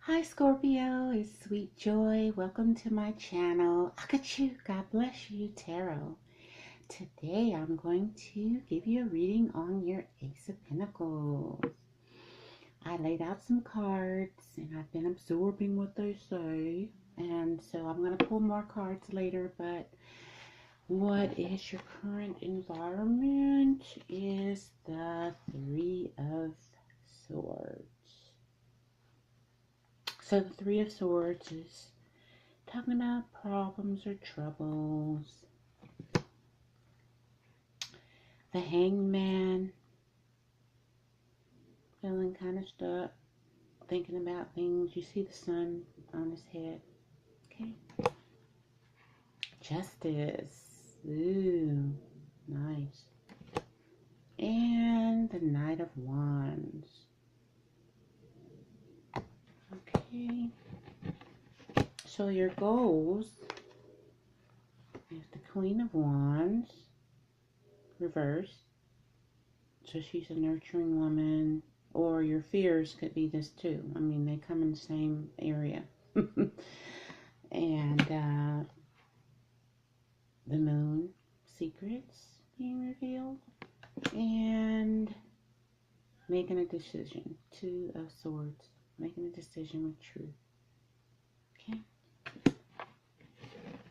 Hi Scorpio, it's Sweet Joy. Welcome to my channel, Acatzu. God bless you, Tarot. Today I'm going to give you a reading on your Ace of Pentacles. I laid out some cards and I've been absorbing what they say. And so I'm going to pull more cards later, but what is your current environment is the Three of Swords. So the Three of Swords is talking about problems or troubles. The Hangman, feeling kind of stuck, thinking about things. You see the sun on his head. Okay. Justice. Ooh, nice. And the Knight of Wands. Okay. So your goals is the Queen of Wands, reversed. So she's a nurturing woman, or your fears could be this too. I mean, they come in the same area. And the Moon, secrets being revealed, and making a decision. Two of Swords, making a decision with truth. Okay.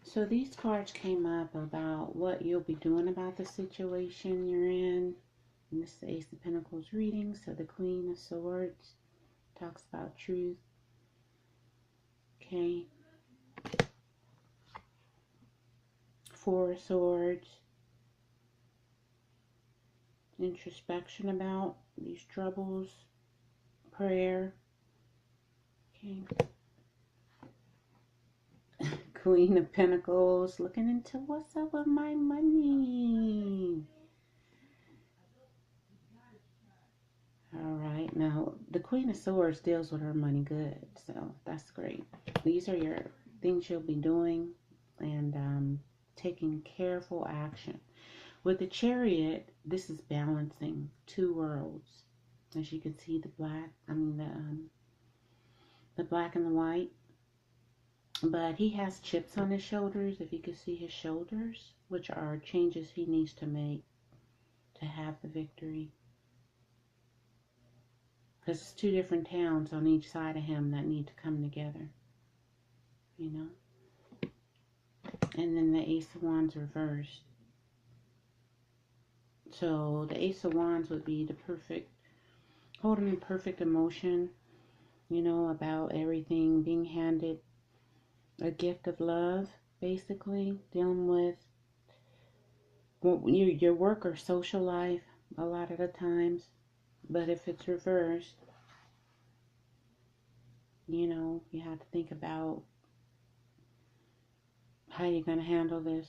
So these cards came up about what you'll be doing about the situation you're in. And this is the Ace of Pentacles reading. So the Queen of Swords talks about truth. Okay. Four of Swords. Introspection about these troubles. Prayer. Okay. Queen of Pentacles, looking into what's up with my money. Alright, now the Queen of Swords deals with her money good, so that's great. These are your things you'll be doing and taking careful action. With the Chariot, this is balancing two worlds. As you can see, the black and the white. But he has chips on his shoulders, if you can see his shoulders, which are changes he needs to make to have the victory. Because it's two different towns on each side of him that need to come together, you know. And then the Ace of Wands reversed. So the Ace of Wands would be the perfect, holding in perfect emotion, you know, about everything, being handed a gift of love, basically, dealing with your work or social life a lot of the times. But if it's reversed, you know, you have to think about how you're going to handle this.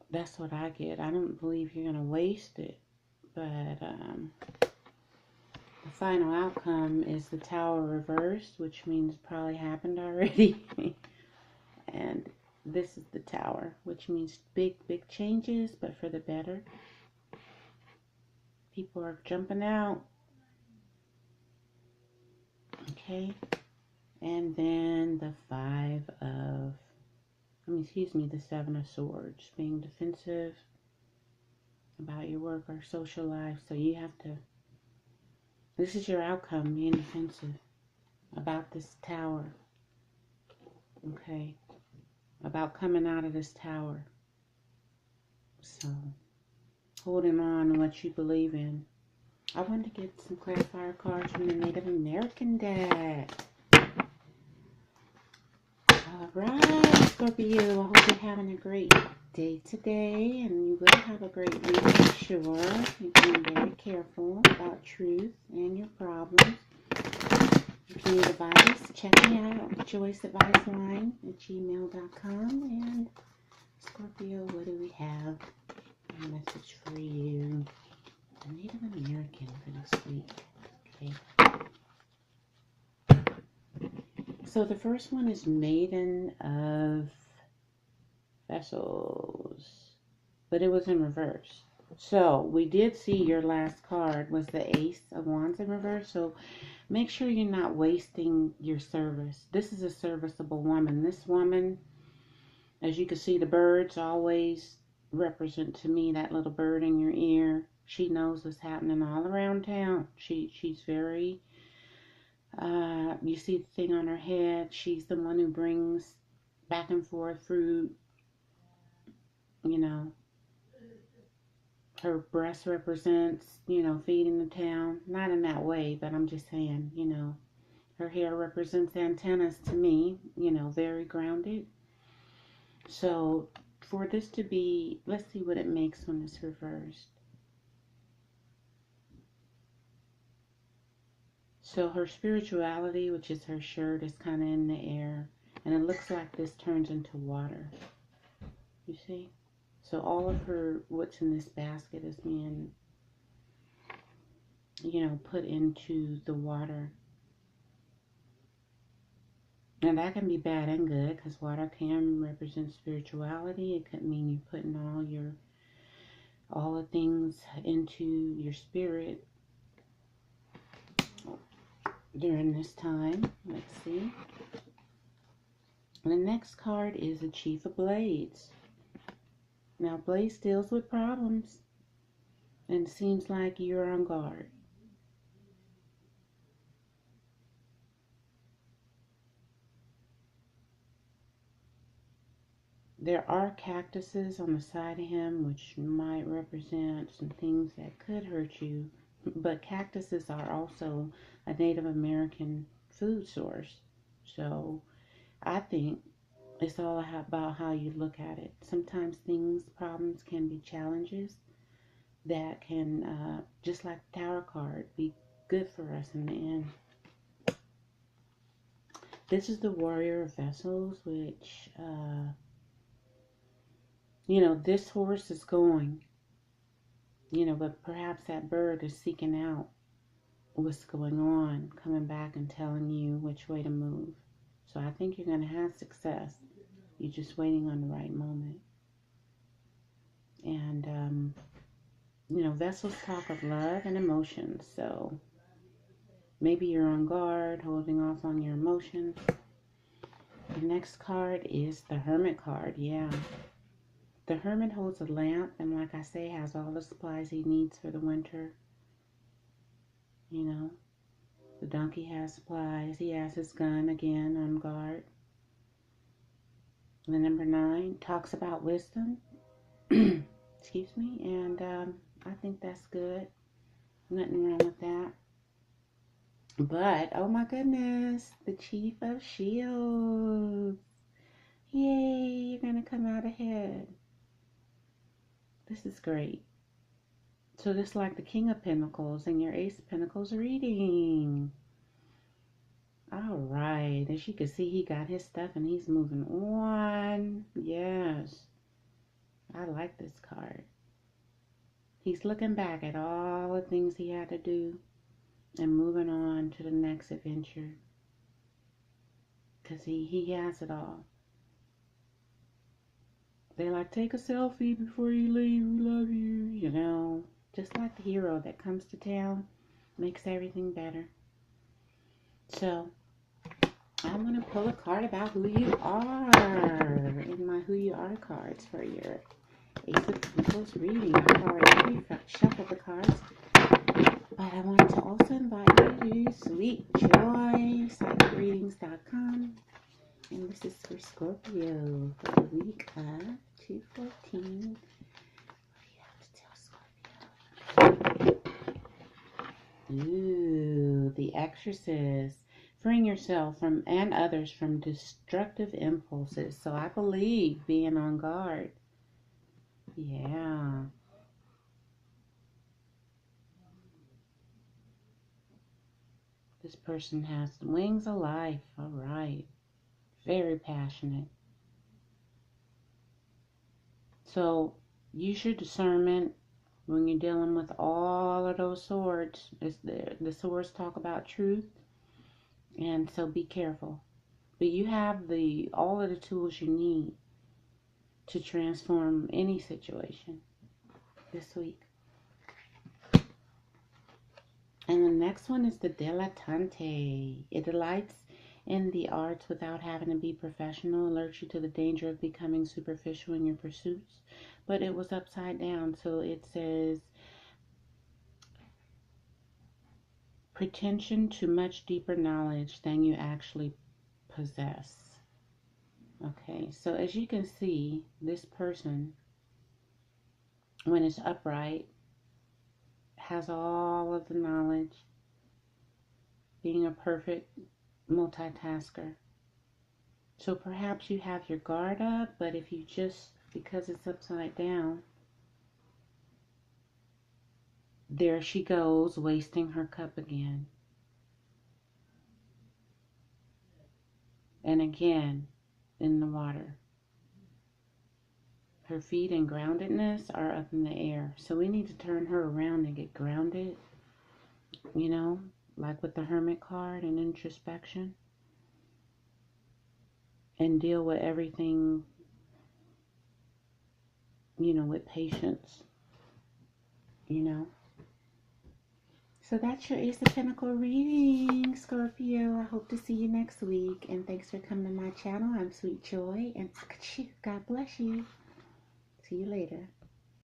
That's what I get. I don't believe you're going to waste it. But the final outcome is the Tower reversed, which means it probably happened already. And this is the Tower, which means big changes, but for the better. People are jumping out. Okay. And then the the Seven of Swords, being defensive about your work or social life. So you have to, this is your outcome, being defensive about this Tower. Okay. About coming out of this Tower. So, holding on to what you believe in. I wanted to get some clarifier cards from the Native American deck. Alright, Scorpio, I hope you're having a great day today, and you will have a great week, I'm sure. You're being very careful about truth and your problems. If you need advice, check me out at joyceadviceline@gmail.com. And Scorpio, what do we have? A message for you. A Native American for this week. Okay. So the first one is Maiden of Vessels, but it was in reverse. So we did see your last card was the Ace of Wands in reverse. So make sure you're not wasting your service. This is a serviceable woman. This woman, as you can see, the birds always represent to me that little bird in your ear. She knows what's happening all around town. She's very, you see the thing on her head. She's the one who brings back and forth fruit, you know. Her breast represents, feeding the town. Not in that way, but I'm just saying, her hair represents antennas to me, very grounded. So for this to be, let's see what it makes when it's reversed. So her spirituality, which is her shirt, is kind of in the air. And it looks like this turns into water. You see? So all of her, what's in this basket is being, put into the water. And that can be bad and good, because water can represent spirituality. It could mean you're putting all the things into your spirit during this time. Let's see. The next card is the Chief of Blades. Now, Blades deals with problems, and it seems like you're on guard. There are cactuses on the side of him, which might represent some things that could hurt you. But cactuses are also a Native American food source. So I think it's all about how you look at it. Sometimes problems can be challenges that can, just like the Tower card, be good for us in the end. This is the Warrior of Vessels, which, this horse is going, but perhaps that bird is seeking out what's going on, coming back and telling you which way to move. So I think you're going to have success. You're just waiting on the right moment. And, vessels talk of love and emotions. So maybe you're on guard, holding off on your emotions. The next card is the Hermit card. Yeah. The Hermit holds a lamp, and like I say, has all the supplies he needs for the winter. The donkey has supplies. He has his gun, again, on guard. The number 9 talks about wisdom. Excuse me. And I think that's good. Nothing wrong with that. But, oh my goodness, the Chief of Shields. Yay, you're going to come out ahead. This is great. So this is like the King of Pentacles and your Ace of Pentacles reading. All right. As you can see, he got his stuff and he's moving on. Yes. I like this card. He's looking back at all the things he had to do and moving on to the next adventure. Because he has it all. They like, take a selfie before you leave. We love you. Just like the hero that comes to town, makes everything better. So, I'm going to pull a card about who you are in my Who You Are cards for your Ace of Pentacles reading. I've already shuffled the cards, but I want to also invite you to Sweet Joy, psychicreadings.com. And this is for Scorpio for the week of 2/14. What do you have to tell Scorpio? Ooh, the Exorcist. Freeing yourself from and others from destructive impulses. So I believe being on guard. Yeah. This person has the wings of life. All right. Very passionate. So use your discernment when you're dealing with all of those swords. The swords talk about truth. And so be careful. But you have all of the tools you need to transform any situation. this week. And the next one is the dilettante. It delights in the arts without having to be professional, alerts you to the danger of becoming superficial in your pursuits. But it was upside down, so it says pretension to much deeper knowledge than you actually possess. Okay, so as you can see, this person, when it's upright, has all of the knowledge, being a perfect multitasker. So perhaps you have your guard up, but if you just, because it's upside down, there she goes, wasting her cup again. And again, in the water. Her feet and groundedness are up in the air. So we need to turn her around and get grounded, you know, like with the Hermit card and introspection. And deal with everything, you know, with patience, you know. So that's your Ace of Pentacle reading, Scorpio. I hope to see you next week. And thanks for coming to my channel. I'm Sweet Joy. And Acatzu. God bless you. See you later.